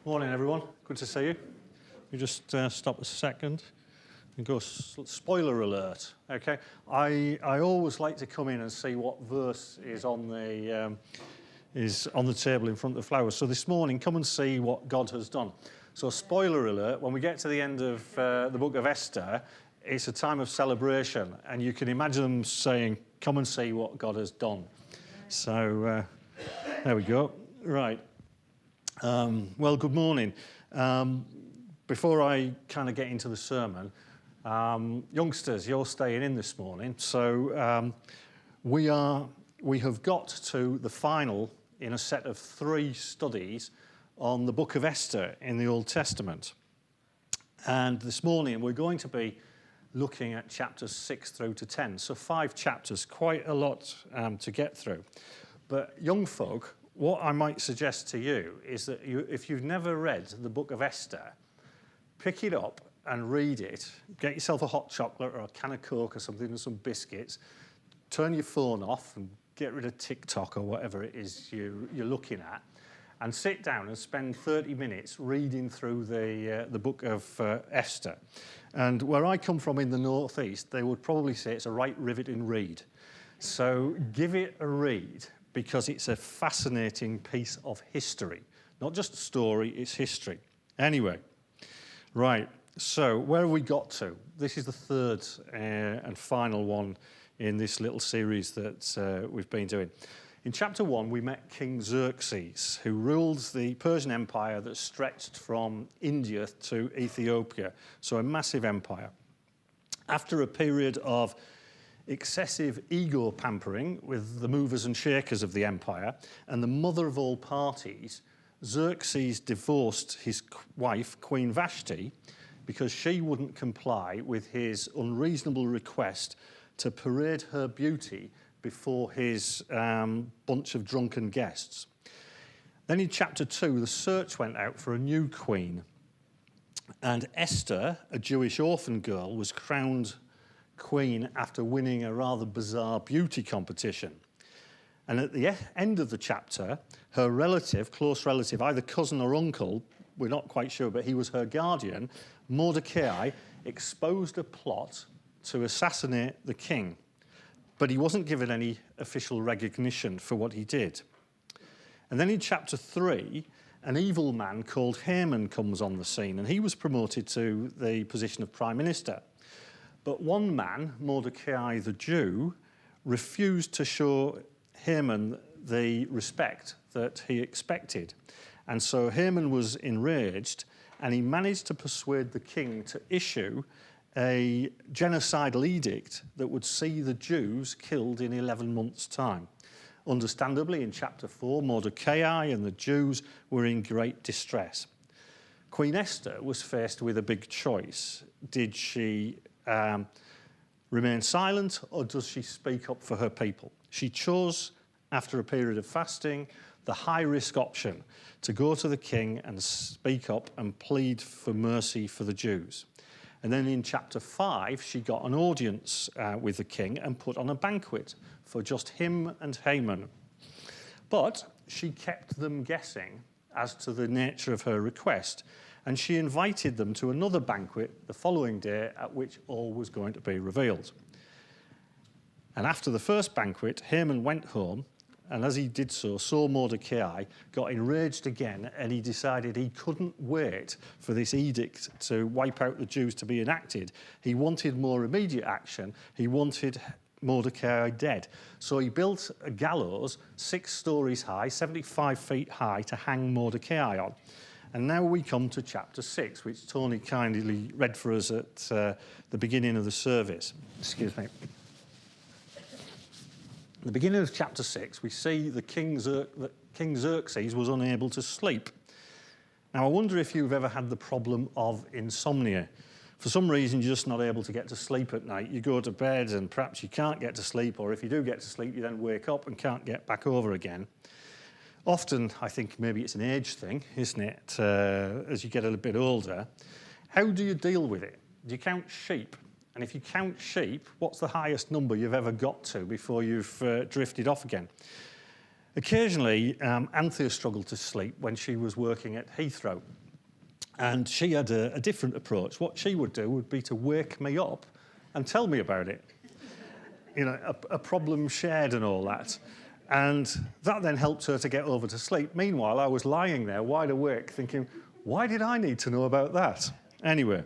Morning, everyone. Good to see you. You just stop a second and go spoiler alert. Okay. I always like to come in and see what verse is on the table in front of the flowers. So this morning, come and see what God has done. So spoiler alert: when we get to the end of the book of Esther, it's a time of celebration, and you can imagine them saying, "Come and see what God has done." So there we go. Right. Well, good morning. Before I kind of get into the sermon, youngsters, you're staying in this morning. So we have got to the final in a set of 3 studies on the book of Esther in the Old Testament. And this morning we're going to be looking at chapters 6 through to 10. So 5 chapters, quite a lot to get through. But young folk, what I might suggest to you is that if you've never read the book of Esther, pick it up and read it. Get yourself a hot chocolate or a can of Coke or something and some biscuits. Turn your phone off and get rid of TikTok or whatever it is you're looking at, and sit down and spend 30 minutes reading through the book of Esther. And where I come from in the northeast, they would probably say it's a right riveting read. So give it a read, because it's a fascinating piece of history. Not just a story, it's history. Anyway, right, so where have we got to? This is the 3rd and final one in this little series that we've been doing. In chapter 1, we met King Xerxes, who ruled the Persian Empire that stretched from India to Ethiopia, so a massive empire. After a period of excessive ego pampering with the movers and shakers of the empire and the mother of all parties, Xerxes divorced his wife, Queen Vashti, because she wouldn't comply with his unreasonable request to parade her beauty before his bunch of drunken guests. Then in chapter 2, the search went out for a new queen, and Esther, a Jewish orphan girl, was crowned queen after winning a rather bizarre beauty competition. And at the end of the chapter, her relative, close relative, either cousin or uncle, we're not quite sure, but he was her guardian, Mordecai, exposed a plot to assassinate the king. But he wasn't given any official recognition for what he did. And then in chapter 3, an evil man called Haman comes on the scene, and he was promoted to the position of prime minister. But one man, Mordecai the Jew, refused to show Haman the respect that he expected. And so Haman was enraged, and he managed to persuade the king to issue a genocidal edict that would see the Jews killed in 11 months' time. Understandably, in chapter 4, Mordecai and the Jews were in great distress. Queen Esther was faced with a big choice. Did she remain silent, or does she speak up for her people? She chose, after a period of fasting, the high-risk option to go to the king and speak up and plead for mercy for the Jews. And then in chapter 5, she got an audience with the king and put on a banquet for just him and Haman. But she kept them guessing as to the nature of her request, and she invited them to another banquet the following day at which all was going to be revealed. And after the first banquet, Haman went home, and as he did so, saw Mordecai, got enraged again, and he decided he couldn't wait for this edict to wipe out the Jews to be enacted. He wanted more immediate action. He wanted Mordecai dead. So he built a gallows 6 stories high, 75 feet high, to hang Mordecai on. And now we come to chapter 6, which Tony kindly read for us at the beginning of the service. Excuse me. At the beginning of chapter 6, we see that King Xerxes was unable to sleep. Now, I wonder if you've ever had the problem of insomnia. For some reason, you're just not able to get to sleep at night. You go to bed and perhaps you can't get to sleep, or if you do get to sleep, you then wake up and can't get back over again. Often, I think maybe it's an age thing, isn't it, as you get a little bit older. How do you deal with it? Do you count sheep? And if you count sheep, what's the highest number you've ever got to before you've drifted off again? Occasionally, Anthea struggled to sleep when she was working at Heathrow. And she had a different approach. What she would do would be to wake me up and tell me about it. You know, a problem shared and all that. And that then helped her to get over to sleep. Meanwhile, I was lying there wide awake thinking, why did I need to know about that? Anyway,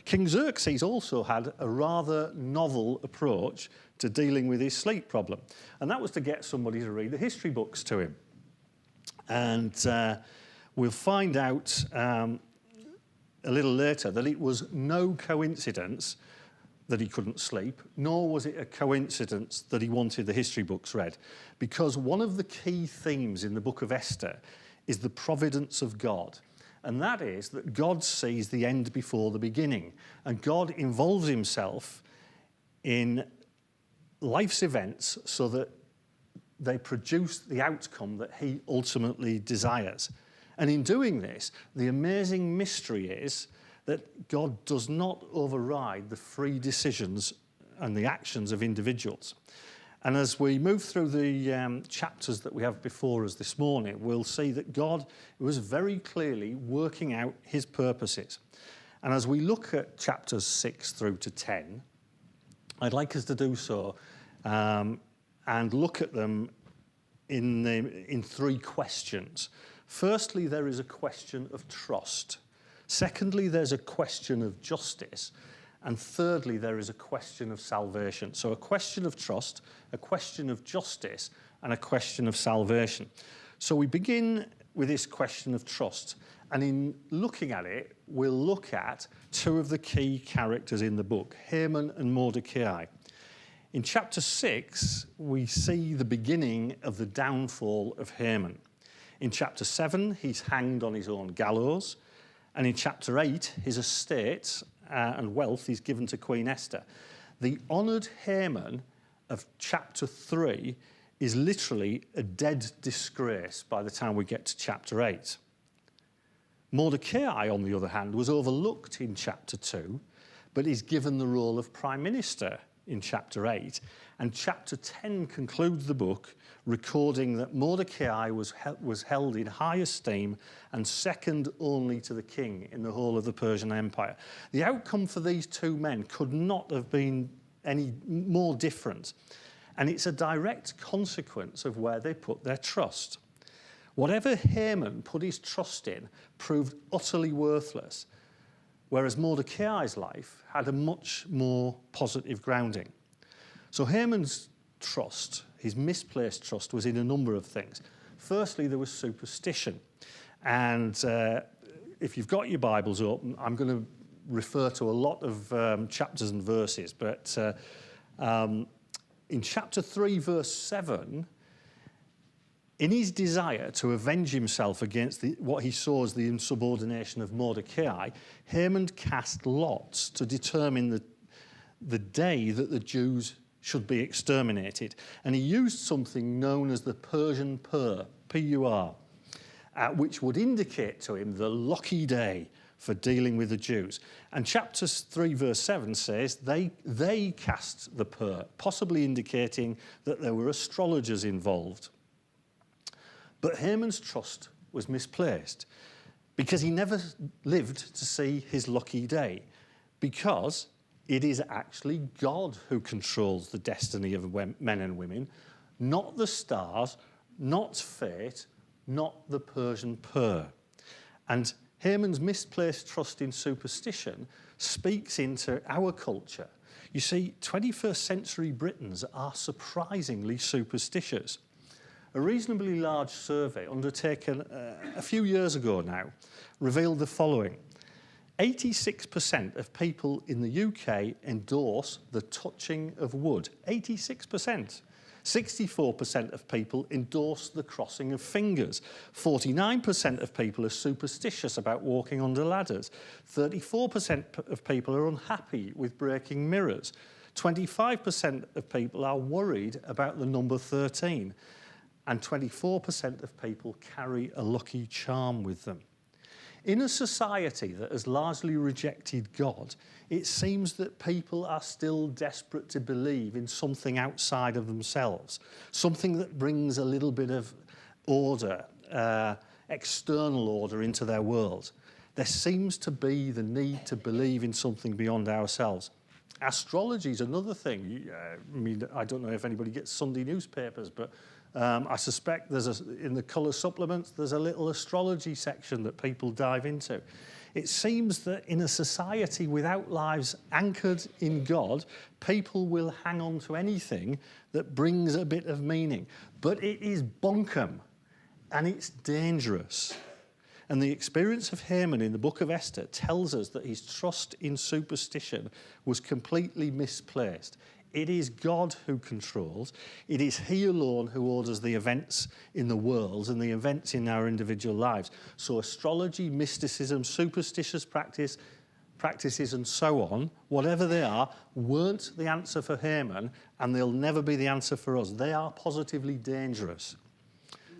King Xerxes also had a rather novel approach to dealing with his sleep problem. And that was to get somebody to read the history books to him. And we'll find out a little later that it was no coincidence that he couldn't sleep, nor was it a coincidence that he wanted the history books read, because one of the key themes in the book of Esther is the providence of God. And that is that God sees the end before the beginning, and God involves himself in life's events so that they produce the outcome that he ultimately desires. And in doing this, the amazing mystery is that God does not override the free decisions and the actions of individuals. And as we move through the chapters that we have before us this morning, we'll see that God was very clearly working out his purposes. And as we look at chapters 6 through to 10, I'd like us to do so and look at them in three questions. Firstly, there is a question of trust. Secondly, there's a question of justice. And thirdly, there is a question of salvation. So a question of trust, a question of justice, and a question of salvation. So we begin with this question of trust. And in looking at it, we'll look at two of the key characters in the book, Haman and Mordecai. In chapter 6, we see the beginning of the downfall of Haman. In chapter 7, he's hanged on his own gallows. And in chapter 8, his estate and wealth is given to Queen Esther. The honoured Haman of chapter 3 is literally a dead disgrace by the time we get to chapter 8. Mordecai, on the other hand, was overlooked in chapter 2, but is given the role of prime minister in chapter 8. And chapter 10 concludes the book recording that Mordecai was held in high esteem and second only to the king in the whole of the Persian Empire. The outcome for these two men could not have been any more different. And it's a direct consequence of where they put their trust. Whatever Haman put his trust in proved utterly worthless, whereas Mordecai's life had a much more positive grounding. So Haman's trust, his misplaced trust, was in a number of things. Firstly, there was superstition. And if you've got your Bibles open, I'm going to refer to a lot of chapters and verses. But in chapter 3, verse 7, in his desire to avenge himself against what he saw as the insubordination of Mordecai, Haman cast lots to determine the day that the Jews should be exterminated. And he used something known as the Persian pur, P-U-R, which would indicate to him the lucky day for dealing with the Jews. And chapter 3, verse 7 says they cast the pur, possibly indicating that there were astrologers involved. But Haman's trust was misplaced because he never lived to see his lucky day, because it is actually God who controls the destiny of men and women, not the stars, not fate, not the Persian pur. And Haman's misplaced trust in superstition speaks into our culture. You see, 21st century Britons are surprisingly superstitious. A reasonably large survey undertaken a few years ago now revealed the following. 86% of people in the UK endorse the touching of wood. 86%. 64% of people endorse the crossing of fingers. 49% of people are superstitious about walking under ladders. 34% of people are unhappy with breaking mirrors. 25% of people are worried about the number 13. And 24% of people carry a lucky charm with them. In a society that has largely rejected God, it seems that people are still desperate to believe in something outside of themselves, something that brings a little bit of order, external order into their world. There seems to be the need to believe in something beyond ourselves. Astrology is another thing. I mean, I don't know if anybody gets Sunday newspapers, but I suspect in the colour supplements, there's a little astrology section that people dive into. It seems that in a society without lives anchored in God, people will hang on to anything that brings a bit of meaning. But it is bunkum, and it's dangerous. And the experience of Haman in the book of Esther tells us that his trust in superstition was completely misplaced. It is God who controls. It is he alone who orders the events in the world and the events in our individual lives. So astrology, mysticism, superstitious practices and so on, whatever they are, weren't the answer for Haman, and they'll never be the answer for us. They are positively dangerous.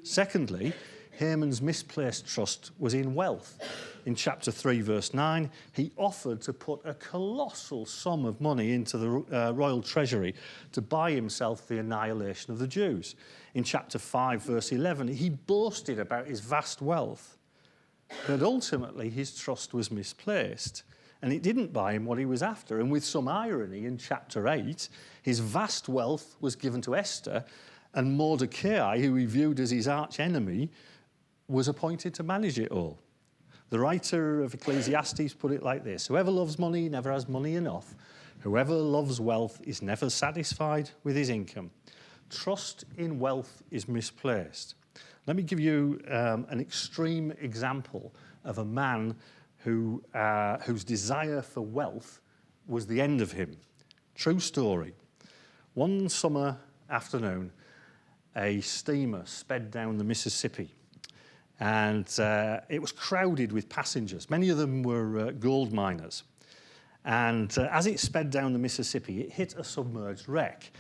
Secondly, Haman's misplaced trust was in wealth. In chapter 3, verse 9, he offered to put a colossal sum of money into the royal treasury to buy himself the annihilation of the Jews. In chapter 5, verse 11, he boasted about his vast wealth. But ultimately, his trust was misplaced, and it didn't buy him what he was after. And with some irony, in chapter 8, his vast wealth was given to Esther, and Mordecai, who he viewed as his arch-enemy, was appointed to manage it all. The writer of Ecclesiastes put it like this: whoever loves money never has money enough. Whoever loves wealth is never satisfied with his income. Trust in wealth is misplaced. Let me give you an extreme example of a man whose desire for wealth was the end of him. True story. One summer afternoon, a steamer sped down the Mississippi. And it was crowded with passengers. Many of them were gold miners. And as it sped down the Mississippi, it hit a submerged wreck,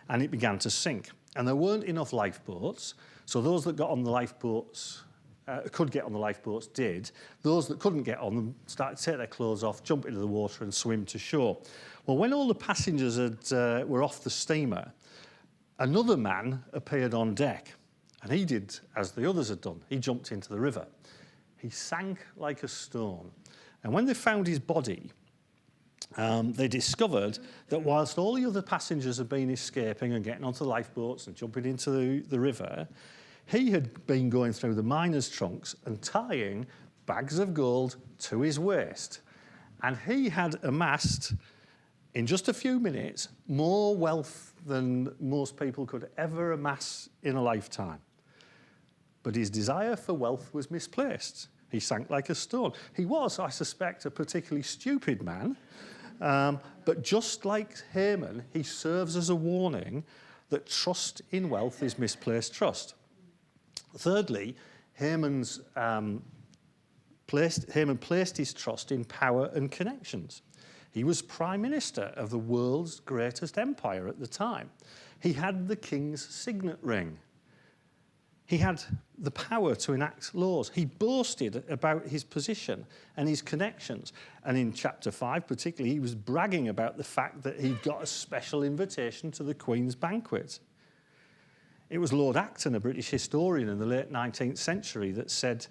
and it began to sink. And there weren't enough lifeboats, so those that got on the lifeboats, could get on the lifeboats did. Those that couldn't get on them started to take their clothes off, jump into the water and swim to shore. Well, when all the passengers were off the steamer, another man appeared on deck. And he did as the others had done. He jumped into the river. He sank like a stone. And when they found his body, they discovered that whilst all the other passengers had been escaping and getting onto the lifeboats and jumping into the river, he had been going through the miners' trunks and tying bags of gold to his waist. And he had amassed, in just a few minutes, more wealth than most people could ever amass in a lifetime. But his desire for wealth was misplaced. He sank like a stone. He was, I suspect, a particularly stupid man. But just like Haman, he serves as a warning that trust in wealth is misplaced trust. Thirdly, Haman placed his trust in power and connections. He was prime minister of the world's greatest empire at the time. He had the king's signet ring. He had the power to enact laws. He boasted about his position and his connections. And in chapter 5 particularly, he was bragging about the fact that he'd got a special invitation to the Queen's banquet. It was Lord Acton, a British historian in the late 19th century, that said,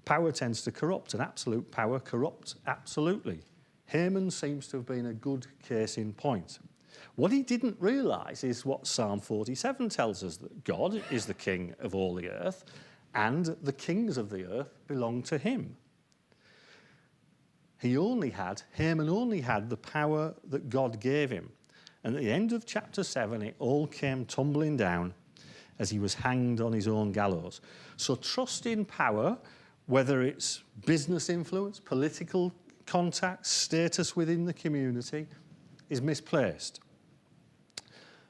power tends to corrupt, and absolute power corrupts absolutely. Haman seems to have been a good case in point. What he didn't realise is what Psalm 47 tells us, that God is the king of all the earth, and the kings of the earth belong to him. Haman only had the power that God gave him. And at the end of chapter 7, it all came tumbling down as he was hanged on his own gallows. So trust in power, whether it's business influence, political contacts, status within the community, is misplaced.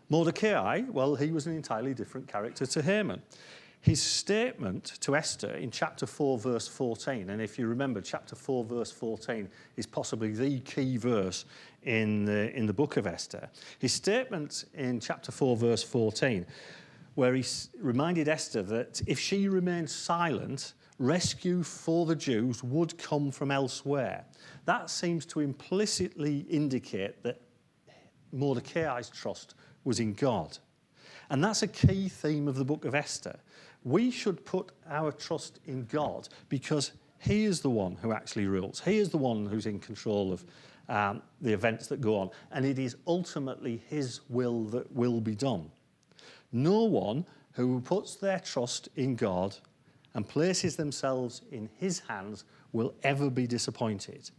Mordecai, well, he was an entirely different character to Haman. His statement to Esther in chapter 4, verse 14, and if you remember, chapter 4, verse 14 is possibly the key verse in the book of Esther. His statement in chapter 4, verse 14, where he reminded Esther that if she remained silent, rescue for the Jews would come from elsewhere. That seems to implicitly indicate that Mordecai's trust was in God. And that's a key theme of the book of Esther. We should put our trust in God because he is the one who actually rules. He is the one who's in control of the events that go on. And it is ultimately his will that will be done. No one who puts their trust in God and places themselves in his hands will ever be disappointed.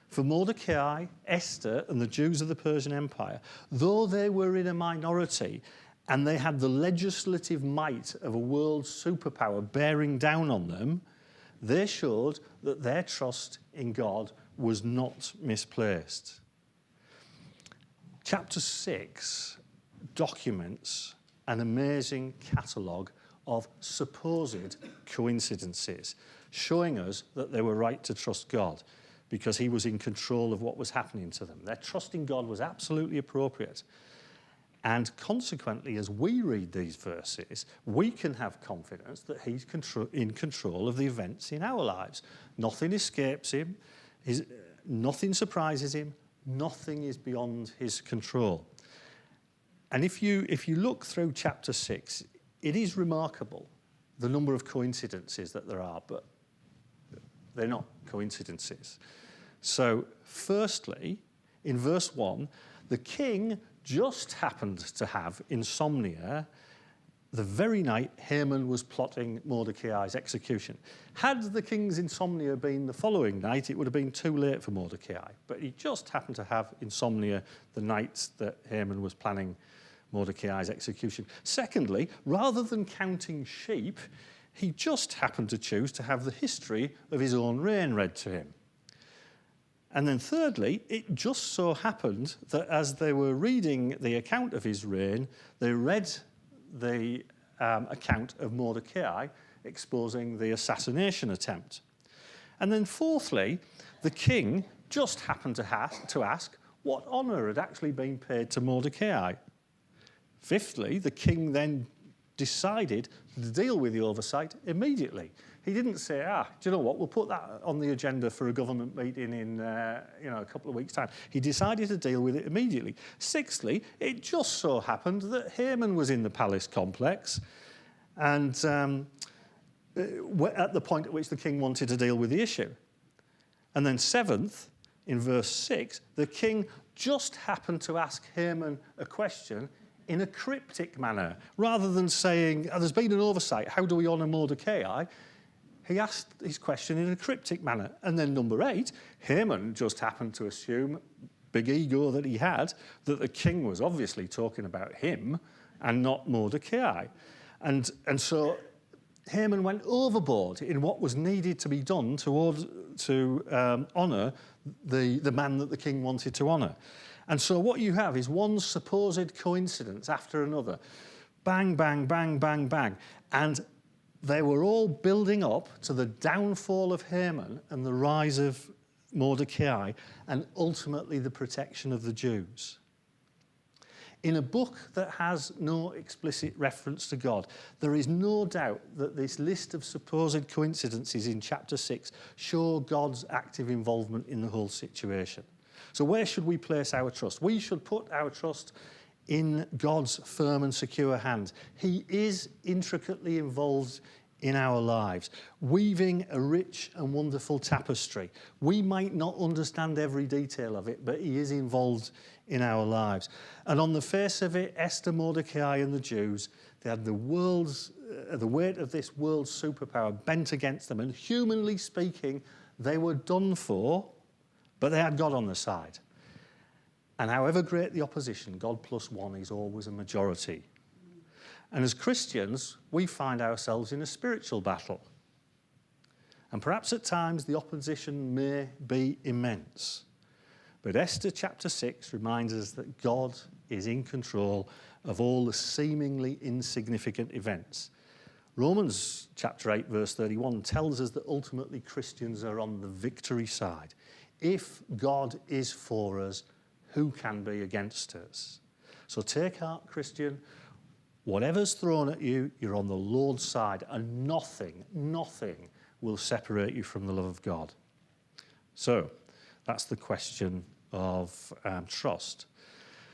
For Mordecai, Esther, and the Jews of the Persian Empire, though they were in a minority and they had the legislative might of a world superpower bearing down on them, they showed that their trust in God was not misplaced. Chapter 6 documents an amazing catalogue of supposed coincidences, showing us that they were right to trust God because he was in control of what was happening to them. Their trust in God was absolutely appropriate. And consequently, as we read these verses, we can have confidence that he's in control of the events in our lives. Nothing escapes him, nothing surprises him, nothing is beyond his control. And if you look through chapter 6, it is remarkable the number of coincidences that there are, but they're not coincidences. So, firstly, in verse 1, the king just happened to have insomnia the very night Haman was plotting Mordecai's execution. Had the king's insomnia been the following night, it would have been too late for Mordecai. But he just happened to have insomnia the night that Haman was planning Mordecai's execution. Secondly, rather than counting sheep, he just happened to choose to have the history of his own reign read to him. And then thirdly, it just so happened that as they were reading the account of his reign, they read the account of Mordecai exposing the assassination attempt. And then fourthly, the king just happened to ask what honour had actually been paid to Mordecai. Fifthly, the king then decided to deal with the oversight immediately. He didn't say, do you know what, we'll put that on the agenda for a government meeting in a couple of weeks' time. He decided to deal with it immediately. Sixthly, it just so happened that Haman was in the palace complex and at the point at which the king wanted to deal with the issue. And then seventh, in verse 6, the king just happened to ask Haman a question in a cryptic manner. Rather than saying, there's been an oversight, how do we honour Mordecai? He asked his question in a cryptic manner. And then number 8, Haman just happened to assume, big ego that he had, that the king was obviously talking about him and not Mordecai. And so Haman went overboard in what was needed to be done to honour the man that the king wanted to honour. And so what you have is one supposed coincidence after another. Bang, bang, bang, bang, bang. And they were all building up to the downfall of Haman and the rise of Mordecai and ultimately the protection of the Jews. In a book that has no explicit reference to God, there is no doubt that this list of supposed coincidences in chapter 6 show God's active involvement in the whole situation. So where should we place our trust? We should put our trust in God's firm and secure hand. He is intricately involved in our lives, weaving a rich and wonderful tapestry. We might not understand every detail of it, but he is involved in our lives. And on the face of it, Esther, Mordecai, and the Jews, they had the weight of this world's superpower bent against them. And humanly speaking, they were done for, but they had God on their side. And however great the opposition, God plus one is always a majority. And as Christians, we find ourselves in a spiritual battle. And perhaps at times the opposition may be immense. But Esther chapter 6 reminds us that God is in control of all the seemingly insignificant events. Romans chapter 8 verse 31 tells us that ultimately Christians are on the victory side. If God is for us, who can be against us? So take heart, Christian. Whatever's thrown at you, you're on the Lord's side, and nothing will separate you from the love of God? So that's the question of trust.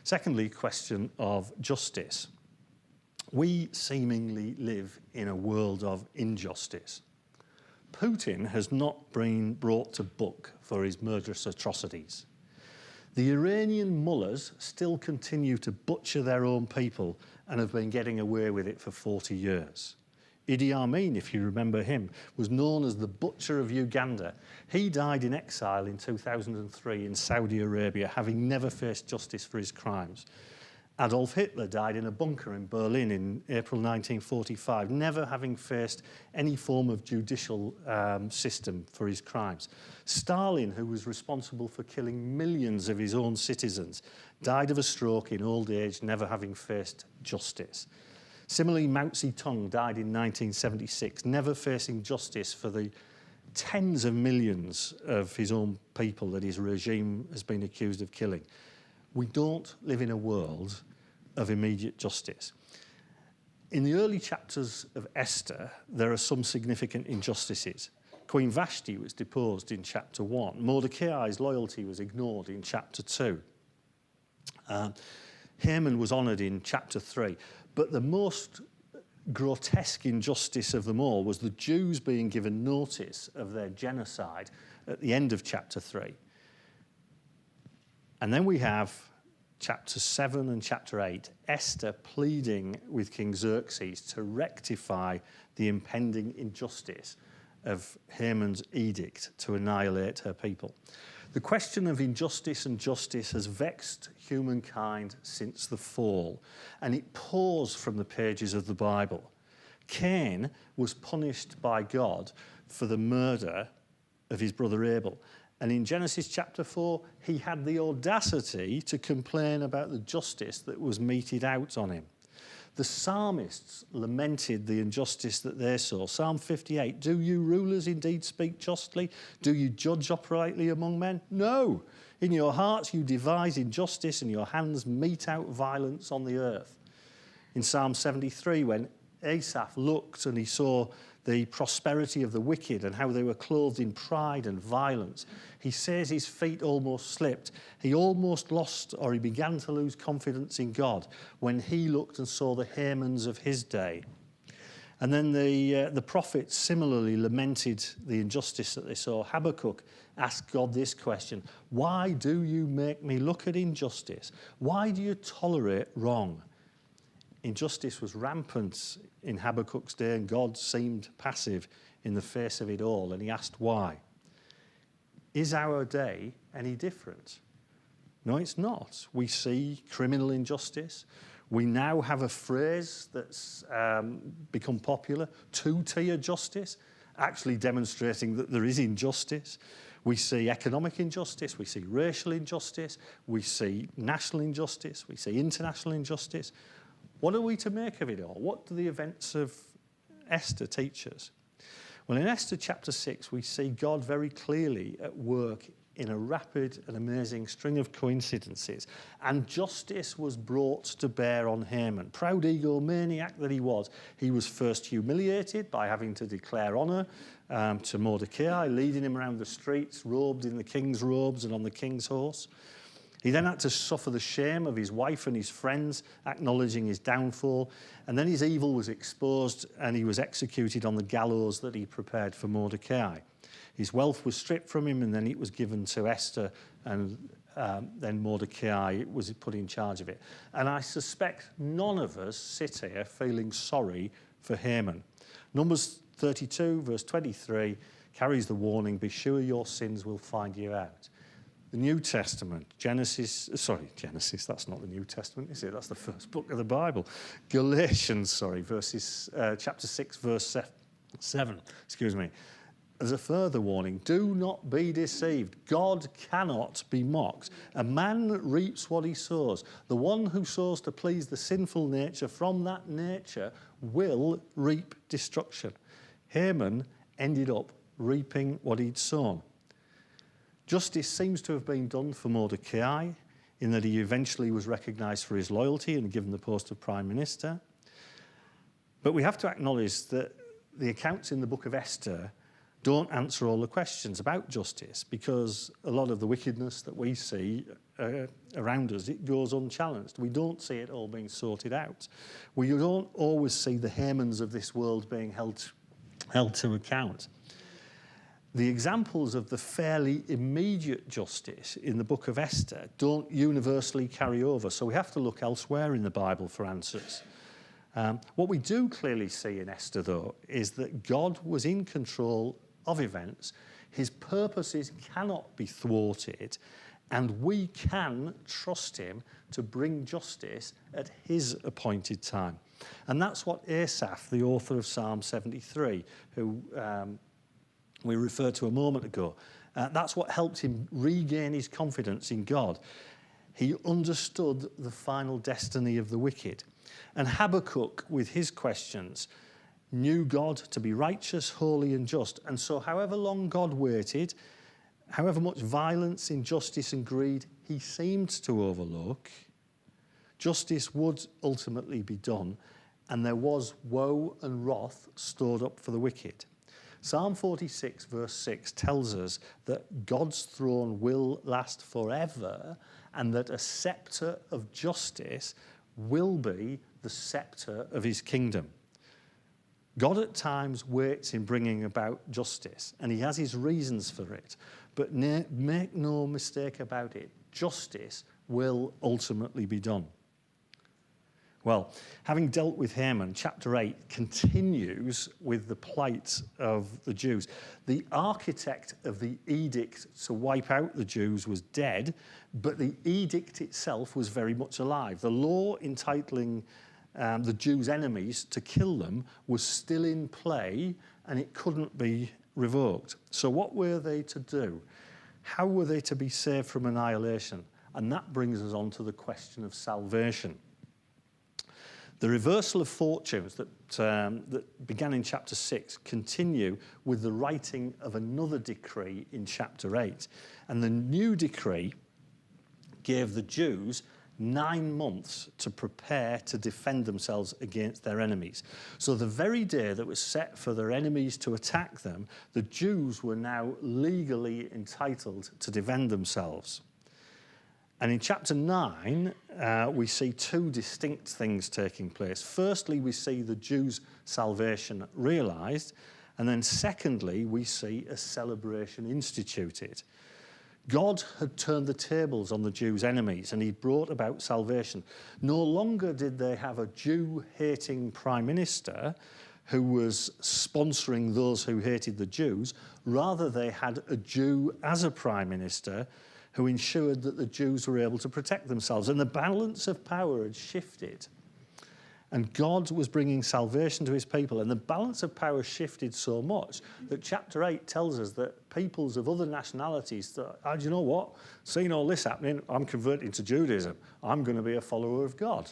Secondly, question of justice. We seemingly live in a world of injustice. Putin has not been brought to book for his murderous atrocities. The Iranian mullahs still continue to butcher their own people and have been getting away with it for 40 years. Idi Amin, if you remember him, was known as the Butcher of Uganda. He died in exile in 2003 in Saudi Arabia, having never faced justice for his crimes. Adolf Hitler died in a bunker in Berlin in April 1945, never having faced any form of judicial system for his crimes. Stalin, who was responsible for killing millions of his own citizens, died of a stroke in old age, never having faced justice. Similarly, Mao Zedong died in 1976, never facing justice for the tens of millions of his own people that his regime has been accused of killing. We don't live in a world of immediate justice. In the early chapters of Esther, there are some significant injustices. Queen Vashti was deposed in chapter 1. Mordecai's loyalty was ignored in chapter 2. Haman was honoured in chapter 3. But the most grotesque injustice of them all was the Jews being given notice of their genocide at the end of chapter 3. And then we have chapter 7 and chapter 8, Esther pleading with King Xerxes to rectify the impending injustice of Haman's edict to annihilate her people. The question of injustice and justice has vexed humankind since the fall, and it pours from the pages of the Bible. Cain was punished by God for the murder of his brother Abel. And in Genesis chapter 4, he had the audacity to complain about the justice that was meted out on him. The psalmists lamented the injustice that they saw. Psalm 58, do you rulers indeed speak justly? Do you judge uprightly among men? No. In your hearts you devise injustice and your hands mete out violence on the earth. In Psalm 73, when Asaph looked and he saw the prosperity of the wicked and how they were clothed in pride and violence, he says his feet almost slipped. He almost lost, or he began to lose confidence in God when he looked and saw the Hamans of his day. And then the prophets similarly lamented the injustice that they saw. Habakkuk asked God this question: why do you make me look at injustice? Why do you tolerate wrong? Injustice was rampant in Habakkuk's day, and God seemed passive in the face of it all, and he asked why. Is our day any different? No, it's not. We see criminal injustice. We now have a phrase that's become popular, two-tier justice, actually demonstrating that there is injustice. We see economic injustice, we see racial injustice, we see national injustice, we see international injustice. What are we to make of it all? What do the events of Esther teach us? Well, in Esther chapter 6, we see God very clearly at work in a rapid and amazing string of coincidences. And justice was brought to bear on Haman. Proud egomaniac that he was first humiliated by having to declare honour to Mordecai, leading him around the streets, robed in the king's robes and on the king's horse. He then had to suffer the shame of his wife and his friends, acknowledging his downfall. And then his evil was exposed and he was executed on the gallows that he prepared for Mordecai. His wealth was stripped from him and then it was given to Esther, and then Mordecai was put in charge of it. And I suspect none of us sit here feeling sorry for Haman. Numbers 32, verse 23, carries the warning, be sure your sins will find you out. The New Testament, Genesis, that's not the New Testament, is it? That's the first book of the Bible. Galatians, chapter 6, verse 7, There's a further warning, do not be deceived. God cannot be mocked. A man reaps what he sows. The one who sows to please the sinful nature, from that nature will reap destruction. Haman ended up reaping what he'd sown. Justice seems to have been done for Mordecai in that he eventually was recognised for his loyalty and given the post of Prime Minister. But we have to acknowledge that the accounts in the book of Esther don't answer all the questions about justice, because a lot of the wickedness that we see around us, it goes unchallenged. We don't see it all being sorted out. We don't always see the Hamans of this world being held to account. The examples of the fairly immediate justice in the book of Esther don't universally carry over, so we have to look elsewhere in the Bible for answers. What we do clearly see in Esther, though, is that God was in control of events. His purposes cannot be thwarted, and we can trust him to bring justice at his appointed time. And that's what Asaph, the author of Psalm 73, who we referred to a moment ago, that's what helped him regain his confidence in God. He understood the final destiny of the wicked. And Habakkuk, with his questions, knew God to be righteous, holy and just. And so however long God waited, however much violence, injustice and greed he seemed to overlook, justice would ultimately be done, and there was woe and wrath stored up for the wicked. Psalm 46 verse 6 tells us that God's throne will last forever, and that a scepter of justice will be the scepter of his kingdom. God at times waits in bringing about justice, and he has his reasons for it. But make no mistake about it, justice will ultimately be done. Well, having dealt with Haman, chapter 8 continues with the plight of the Jews. The architect of the edict to wipe out the Jews was dead, but the edict itself was very much alive. The law entitling the Jews' enemies to kill them was still in play, and it couldn't be revoked. So what were they to do? How were they to be saved from annihilation? And that brings us on to the question of salvation. The reversal of fortunes that began in chapter 6 continue with the writing of another decree in chapter 8. And the new decree gave the Jews 9 months to prepare to defend themselves against their enemies. So the very day that was set for their enemies to attack them, the Jews were now legally entitled to defend themselves. And in chapter 9, we see two distinct things taking place. Firstly, we see the Jews' salvation realised, and then secondly, we see a celebration instituted. God had turned the tables on the Jews' enemies, and he'd brought about salvation. No longer did they have a Jew-hating prime minister who was sponsoring those who hated the Jews. Rather, they had a Jew as a prime minister who ensured that the Jews were able to protect themselves. And the balance of power had shifted. And God was bringing salvation to his people. And the balance of power shifted so much that chapter 8 tells us that peoples of other nationalities thought, do you know what? Seeing all this happening, I'm converting to Judaism. I'm going to be a follower of God.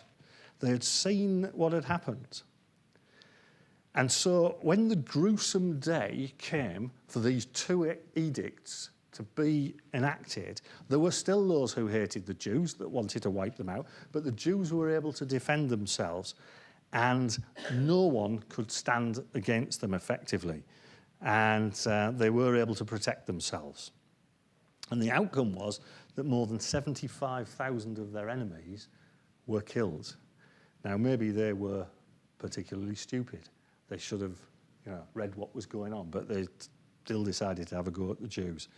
They had seen what had happened. And so when the gruesome day came for these two edicts to be enacted, there were still those who hated the Jews that wanted to wipe them out, but the Jews were able to defend themselves, and no one could stand against them effectively, and they were able to protect themselves. And the outcome was that more than 75,000 of their enemies were killed. Now, maybe they were particularly stupid. They should have read what was going on, but they still decided to have a go at the Jews.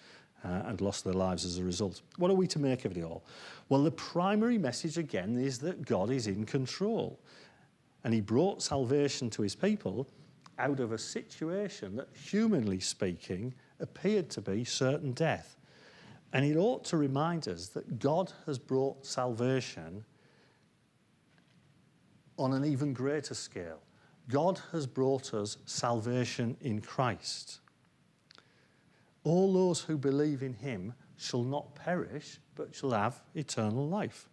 And lost their lives as a result. What are we to make of it all? Well, the primary message again is that God is in control. And he brought salvation to his people out of a situation that, humanly speaking, appeared to be certain death. And it ought to remind us that God has brought salvation on an even greater scale. God has brought us salvation in Christ. All those who believe in him shall not perish, but shall have eternal life.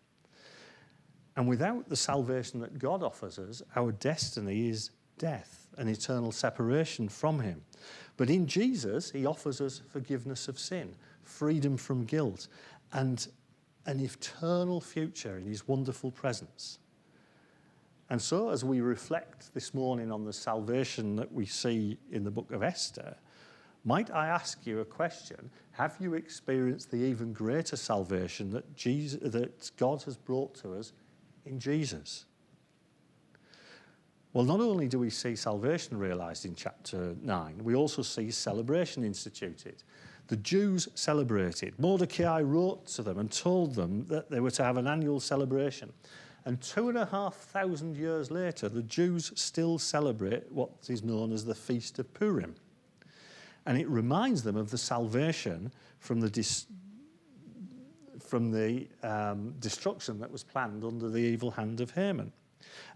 And without the salvation that God offers us, our destiny is death and eternal separation from him. But in Jesus, he offers us forgiveness of sin, freedom from guilt, and an eternal future in his wonderful presence. And so as we reflect this morning on the salvation that we see in the book of Esther, Might I ask you a question? Have you experienced the even greater salvation that God has brought to us in Jesus? Well, not only do we see salvation realised in chapter 9, we also see celebration instituted. The Jews celebrated. Mordecai wrote to them and told them that they were to have an annual celebration. And 2,500 years later, the Jews still celebrate what is known as the Feast of Purim. And it reminds them of the salvation from the destruction that was planned under the evil hand of Haman.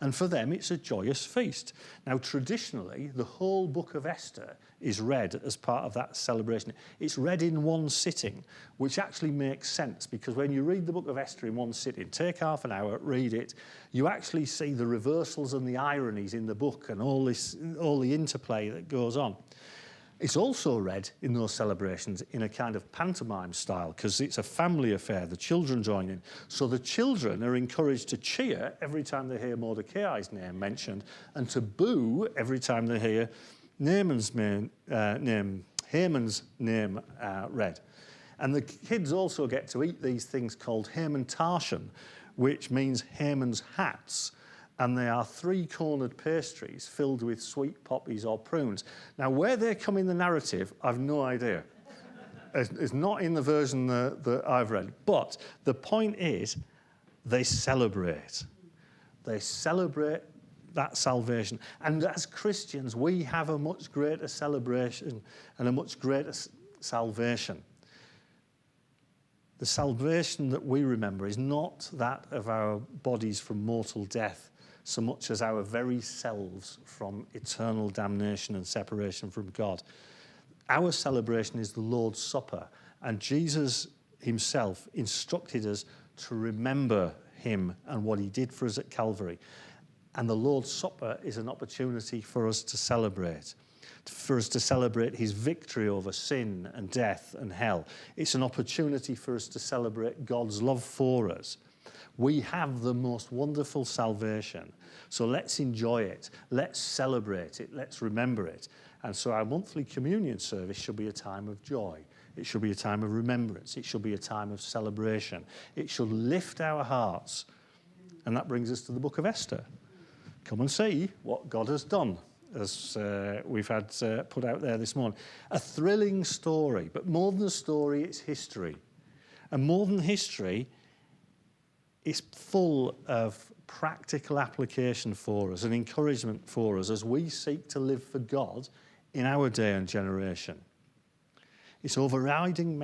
And for them, it's a joyous feast. Now, traditionally, the whole book of Esther is read as part of that celebration. It's read in one sitting, which actually makes sense, because when you read the book of Esther in one sitting, take half an hour, read it, you actually see the reversals and the ironies in the book and all the interplay that goes on. It's also read in those celebrations in a kind of pantomime style, because it's a family affair. The children join in. So the children are encouraged to cheer every time they hear Mordecai's name mentioned, and to boo every time they hear Haman's name read. And the kids also get to eat these things called Haman Tarshan, which means Haman's hats. And they are 3-cornered pastries filled with sweet poppies or prunes. Now, where they come in the narrative, I've no idea. It's not in the version that I've read. But the point is, they celebrate. They celebrate that salvation. And as Christians, we have a much greater celebration and a much greater salvation. The salvation that we remember is not that of our bodies from mortal death, so much as our very selves from eternal damnation and separation from God. Our celebration is the Lord's Supper, and Jesus himself instructed us to remember him and what he did for us at Calvary. And the Lord's Supper is an opportunity for us to celebrate his victory over sin and death and hell. It's an opportunity for us to celebrate God's love for us. We have the most wonderful salvation, so let's enjoy it, let's celebrate it, let's remember it. And so our monthly communion service should be a time of joy. It should be a time of remembrance. It should be a time of celebration. It should lift our hearts. And that brings us to the book of Esther. Come and see what God has done, as we've had put out there this morning. A thrilling story, but more than a story, it's history. And more than history, it's full of practical application for us and encouragement for us as we seek to live for God in our day and generation. Its overriding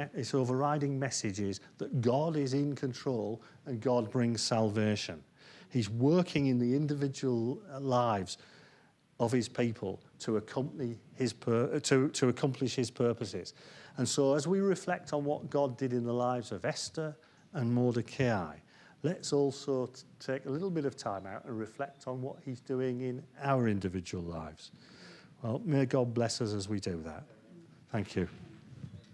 message is that God is in control and God brings salvation. He's working in the individual lives of his people to accomplish his purposes. And so as we reflect on what God did in the lives of Esther and Mordecai, let's also take a little bit of time out and reflect on what he's doing in our individual lives. Well, may God bless us as we do that. Thank you.